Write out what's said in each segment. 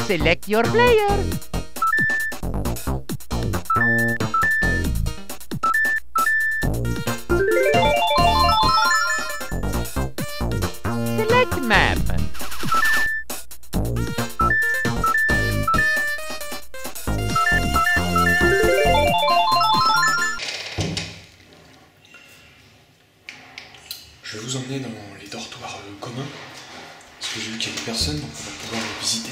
Select your player. Select map. Je vais vous emmener dans les dortoirs communs, parce que j'ai vu qu'il y a des personnes, donc on va pouvoir les visiter.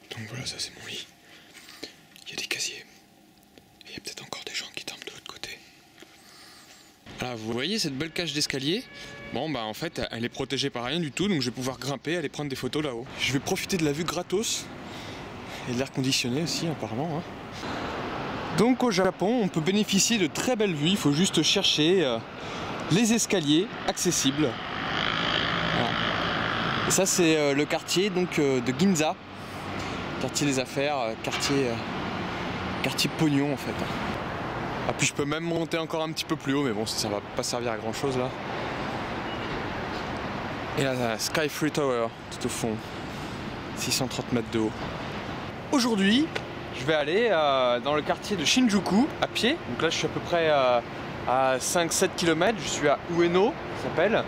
Donc voilà, ça c'est mon lit. Il y a des casiers. Et il y a peut-être encore des gens qui dorment de l'autre côté. Alors vous voyez cette belle cage d'escalier? Bon bah en fait elle est protégée par rien du tout, donc je vais pouvoir grimper, aller prendre des photos là-haut. Je vais profiter de la vue gratos. Et de l'air conditionné aussi apparemment. Hein. Donc au Japon, on peut bénéficier de très belles vues, il faut juste chercher les escaliers accessibles. Voilà. Et ça c'est le quartier donc, de Ginza, quartier des affaires, quartier pognon en fait. Ah, puis je peux même monter encore un petit peu plus haut, mais bon ça va pas servir à grand chose là. Et là, la Sky Free Tower tout au fond, 630 mètres de haut. Aujourd'hui, je vais aller dans le quartier de Shinjuku à pied. Donc là, je suis à peu près à 5-7 km. Je suis à Ueno, ça s'appelle.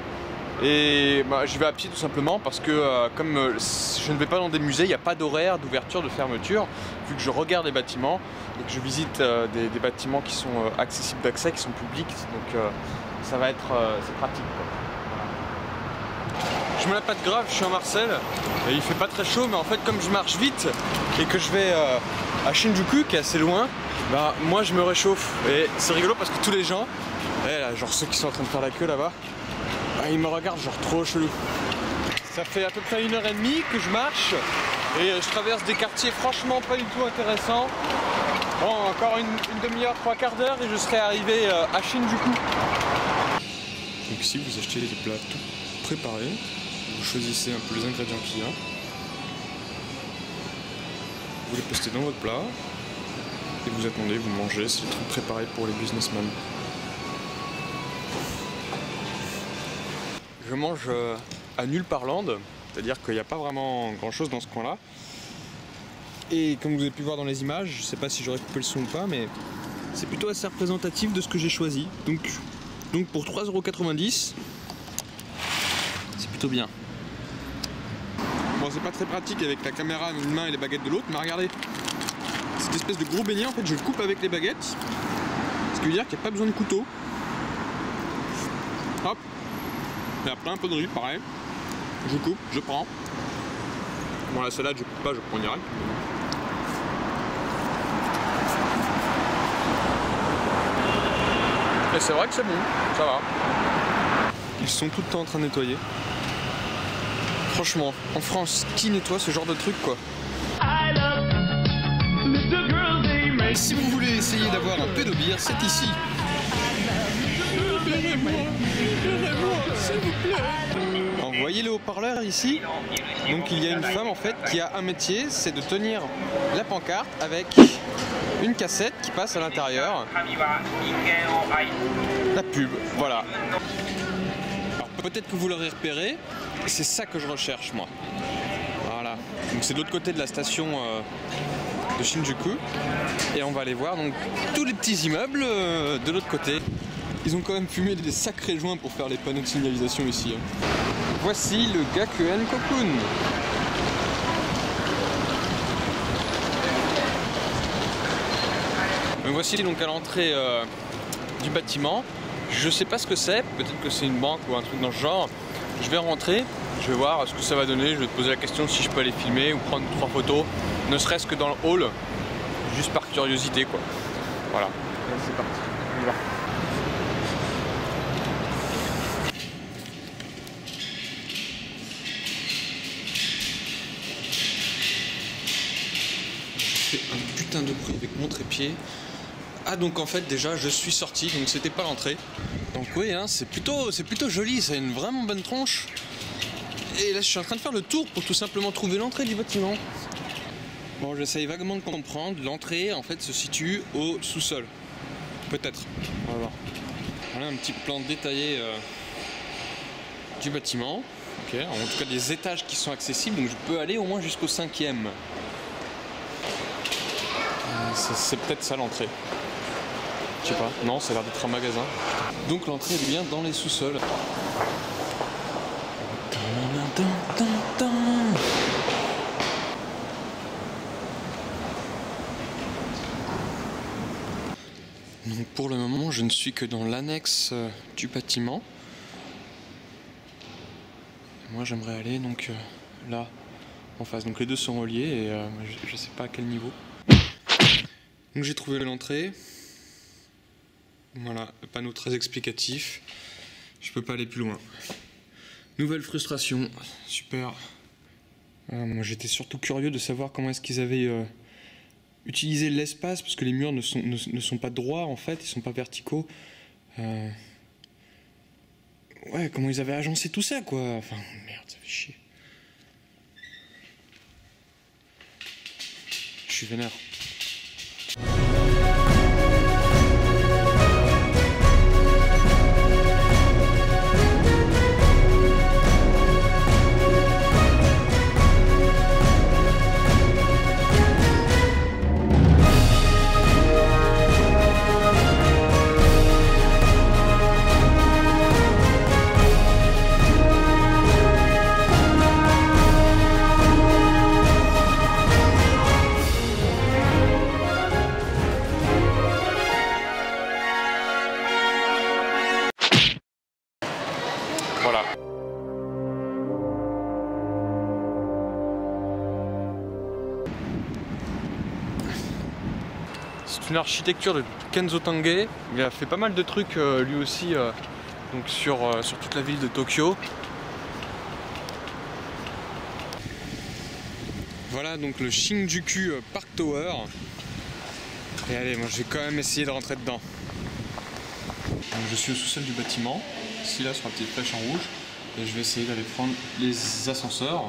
Et bah, je vais à pied tout simplement parce que comme je ne vais pas dans des musées, il n'y a pas d'horaire d'ouverture, de fermeture. Vu que je regarde les bâtiments et que je visite des bâtiments qui sont accessibles d'accès, qui sont publics. Donc ça va être c'est pratique, quoi. Je me la pâte grave, je suis à Marseille et il fait pas très chaud, mais en fait comme je marche vite et que je vais à Shinjuku qui est assez loin, bah moi je me réchauffe et c'est rigolo parce que tous les gens, là, genre ceux qui sont en train de faire la queue là-bas, bah, ils me regardent genre trop chelou. Ça fait à peu près 1h30 que je marche et je traverse des quartiers franchement pas du tout intéressants. Bon, encore une demi-heure, 3/4 d'heure et je serai arrivé à Shinjuku. Donc ici vous achetez des plats tout préparés. Vous choisissez un peu les ingrédients qu'il y a. Vous les postez dans votre plat. Et vous attendez, vous mangez. C'est des trucs préparés pour les businessmen. Je mange à Nulparland. C'est-à-dire qu'il n'y a pas vraiment grand chose dans ce coin-là. Et comme vous avez pu voir dans les images, je ne sais pas si j'aurais coupé le son ou pas, mais c'est plutôt assez représentatif de ce que j'ai choisi. Donc pour 3,90 €, c'est plutôt bien. Bon, c'est pas très pratique avec la caméra d'une main et les baguettes de l'autre, mais regardez, cette espèce de gros beignet, en fait, je le coupe avec les baguettes, ce qui veut dire qu'il n'y a pas besoin de couteau. Hop, il y a plein peu de riz, pareil. Je coupe, je prends. Bon, la salade, je coupe pas, je prends direct. Et c'est vrai que c'est bon, ça va. Ils sont tout le temps en train de nettoyer. Franchement, en France, qui nettoie ce genre de truc, quoi? Si vous voulez essayer d'avoir un peu de bière, c'est ici. Libérez-moi, s'il vous plaît. Alors, vous voyez le haut-parleur ici? Donc il y a une femme en fait qui a un métier, c'est de tenir la pancarte avec une cassette qui passe à l'intérieur. La pub, voilà. Peut-être que vous l'aurez repéré, c'est ça que je recherche moi. Voilà, donc c'est de l'autre côté de la station de Shinjuku. Et on va aller voir donc tous les petits immeubles de l'autre côté. Ils ont quand même fumé des sacrés joints pour faire les panneaux de signalisation ici. Voici le Gakuen Kokun. Donc voici donc à l'entrée du bâtiment. Je sais pas ce que c'est, peut-être que c'est une banque ou un truc dans ce genre. Je vais rentrer, je vais voir ce que ça va donner, je vais te poser la question si je peux aller filmer ou prendre 3 photos, ne serait-ce que dans le hall, juste par curiosité quoi. Voilà, c'est parti, on y va. Je fais un putain de bruit avec mon trépied. Ah donc en fait déjà je suis sorti, donc c'était pas l'entrée. Donc oui hein, c'est plutôt joli, ça a une vraiment bonne tronche. Et là je suis en train de faire le tour pour tout simplement trouver l'entrée du bâtiment. Bon j'essaye vaguement de comprendre, l'entrée en fait se situe au sous-sol. Peut-être, on va voir. Voilà un petit plan détaillé du bâtiment. Ok, en tout cas des étages qui sont accessibles, donc je peux aller au moins jusqu'au 5e. C'est peut-être ça l'entrée. Je sais pas, non, ça a l'air d'être un magasin. Donc l'entrée est bien dans les sous-sols. Donc pour le moment, je ne suis que dans l'annexe du bâtiment. Moi j'aimerais aller donc là en face. Donc les deux sont reliés et je sais pas à quel niveau. Donc j'ai trouvé l'entrée. Voilà, le panneau très explicatif. Je peux pas aller plus loin. Nouvelle frustration, super. Moi j'étais surtout curieux de savoir comment est-ce qu'ils avaient utilisé l'espace, parce que les murs ne sont pas droits en fait, ils sont pas verticaux. Ouais, comment ils avaient agencé tout ça quoi. Enfin, merde, ça fait chier. Je suis vénère. Voilà. C'est une architecture de Kenzo Tange. Il a fait pas mal de trucs lui aussi donc sur toute la ville de Tokyo. Voilà donc le Shinjuku Park Tower. Et allez, moi je vais quand même essayer de rentrer dedans. Donc, je suis au sous-sol du bâtiment. Ici là sur la petite flèche en rouge, et je vais essayer d'aller prendre les ascenseurs.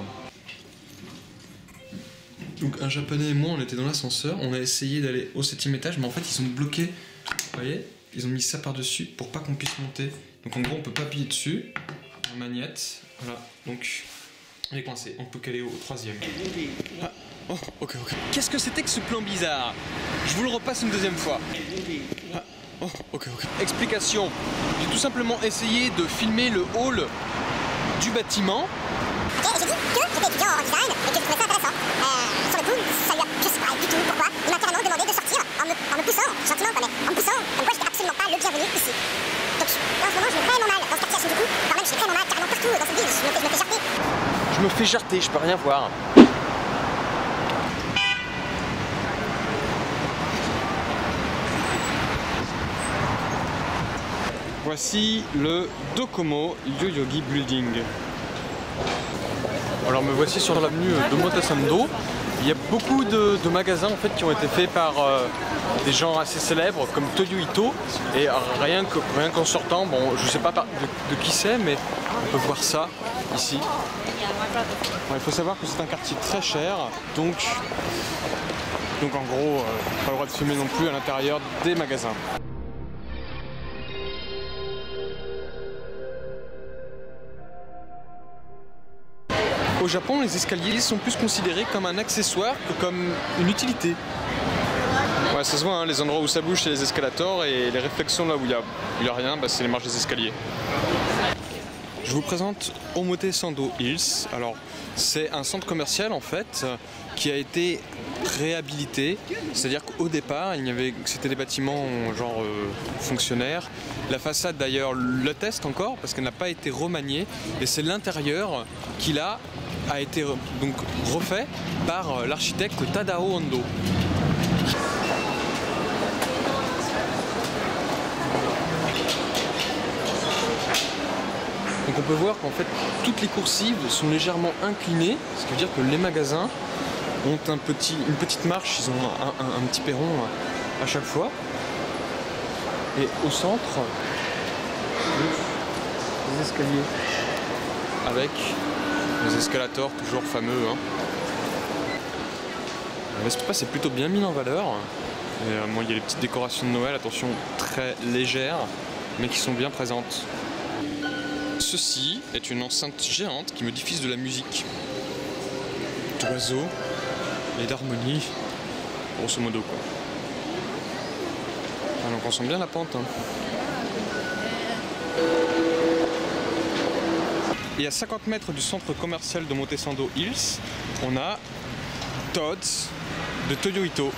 Donc un japonais et moi on était dans l'ascenseur, on a essayé d'aller au 7e étage, mais en fait ils sont bloqués, vous voyez, ils ont mis ça par dessus pour pas qu'on puisse monter. Donc en gros on peut pas appuyer dessus, la magnette, voilà, donc on est coincé, on peut qu'aller au 3e. Ah, oh, ok. Qu'est-ce que c'était que ce plan bizarre? Je vous le repasse une deuxième fois. Ah, oh, ok. Explication. J'ai tout simplement essayé de filmer le hall du bâtiment. Ok, j'ai dit que j'étais étudiant en design et que je trouvais ça intéressant. Sur le coup, ça lui a, je sais pas du tout pourquoi, il m'a carrément demandé de sortir en me poussant, gentiment quoi, mais en me poussant, comme quoi j'étais absolument pas le bienvenu ici. Donc en ce moment, je me fais vraiment mal dans ce quartier du coup. Quand même, je suis vraiment mal carrément partout dans cette ville, je me fais jarter. Je me fais jarter, je peux rien voir. Voici le Docomo Yoyogi Building. Alors me voici sur l'avenue d'Omotesando. Il y a beaucoup de magasins en fait qui ont été faits par des gens assez célèbres comme Toyo Ito. Et rien qu'en sortant, bon je sais pas de qui c'est, mais on peut voir ça ici. Alors, il faut savoir que c'est un quartier très cher, donc en gros pas le droit de filmer non plus à l'intérieur des magasins. Au Japon, les escaliers sont plus considérés comme un accessoire que comme une utilité. Ouais, ça se voit, hein, les endroits où ça bouge, c'est les escalators, et les réflexions là où il y a rien, bah, c'est les marches des escaliers. Je vous présente Omotesando Hills. Alors, c'est un centre commercial en fait qui a été réhabilité. C'est-à-dire qu'au départ, c'était des bâtiments genre fonctionnaires. La façade d'ailleurs l'atteste encore parce qu'elle n'a pas été remaniée. Et c'est l'intérieur qui là a été donc refait par l'architecte Tadao Ando. Donc on peut voir qu'en fait toutes les coursives sont légèrement inclinées, ce qui veut dire que les magasins ont une petite marche, ils ont un petit perron à chaque fois. Et au centre, les escaliers avec les escalators toujours fameux. Hein. L'espace est plutôt bien mis en valeur. Et, il y a les petites décorations de Noël, attention, très légères. mais qui sont bien présentes. Ceci est une enceinte géante qui me diffuse de la musique, d'oiseaux et d'harmonie, grosso modo quoi. Ah, donc on sent bien la pente. Hein. Et à 50 mètres du centre commercial de Montesando Hills, on a Tod's de Toyo Ito.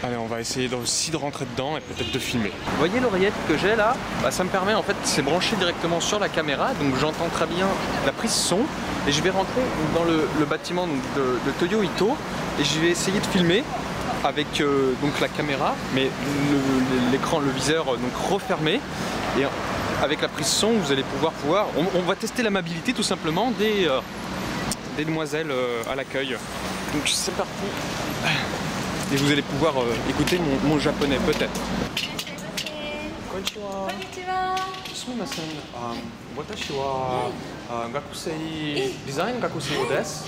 Allez, on va essayer aussi de rentrer dedans et peut-être de filmer. Vous voyez l'oreillette que j'ai là, ça me permet en fait, c'est branché directement sur la caméra, donc j'entends très bien la prise son et je vais rentrer dans le bâtiment donc, de Toyo Ito et je vais essayer de filmer avec donc la caméra, mais l'écran, le viseur donc refermé et avec la prise son vous allez pouvoir on va tester l'amabilité tout simplement des demoiselles à l'accueil. Donc c'est parti. Et vous allez pouvoir écouter mon japonais peut-être. Konnichiwa. Konnichiwa. Sumimasen. Watashi wa gakusei design gakusei desu.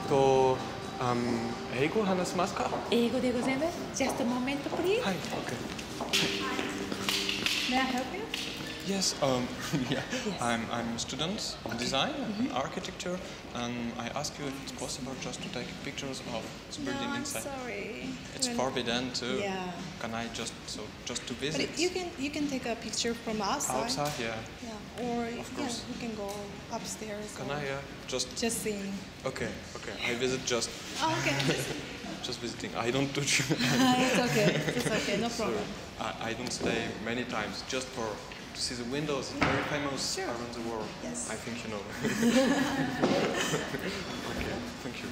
To eigo hanashimasu ka? Eigo de gozaimasu. Just a moment, please. Hi. Okay. May I help you? Yes, yeah. Yes. I'm a student of design and architecture, and I ask you if it's possible just to take pictures of the building inside. Sorry. It's forbidden to. Yeah. Can I just to visit? But you can take a picture from outside. Outside, yeah. Yeah. Or Of course. you can go upstairs. Can or I just? seeing. Okay. I visit just. Oh, okay. Just visiting. I don't touch. It's okay. It's okay. No problem. I don't stay many times just for. To see the windows, very famous around the world. Yes. I think you know. Okay, thank you.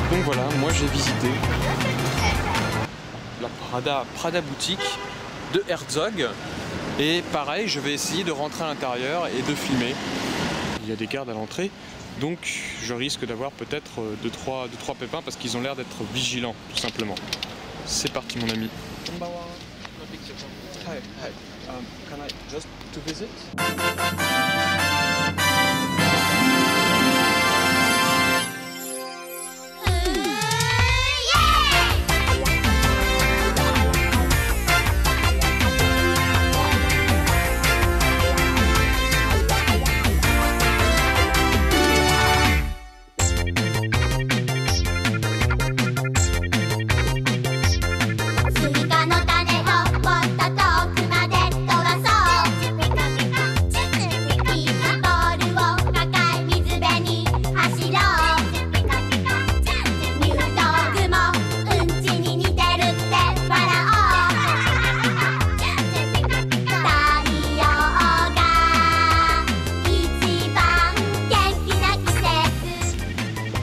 Donc voilà, moi j'ai visité la Prada boutique de Herzog et pareil, je vais essayer de rentrer à l'intérieur et de filmer. Il y a des gardes à l'entrée, donc je risque d'avoir peut-être 2-3 pépins parce qu'ils ont l'air d'être vigilants tout simplement. C'est parti mon ami. Hi, can I just to visit?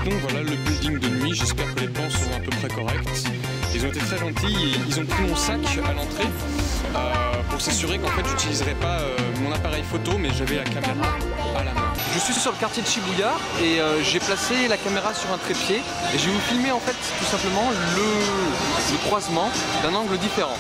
Donc voilà le building de nuit, j'espère que les plans seront à peu près corrects. Ils ont été très gentils, et ils ont pris mon sac à l'entrée pour s'assurer qu'en fait j'utiliserais pas mon appareil photo mais j'avais la caméra à la main. Je suis sur le quartier de Shibuya et j'ai placé la caméra sur un trépied et je vais vous filmer en fait tout simplement le croisement d'un angle différent.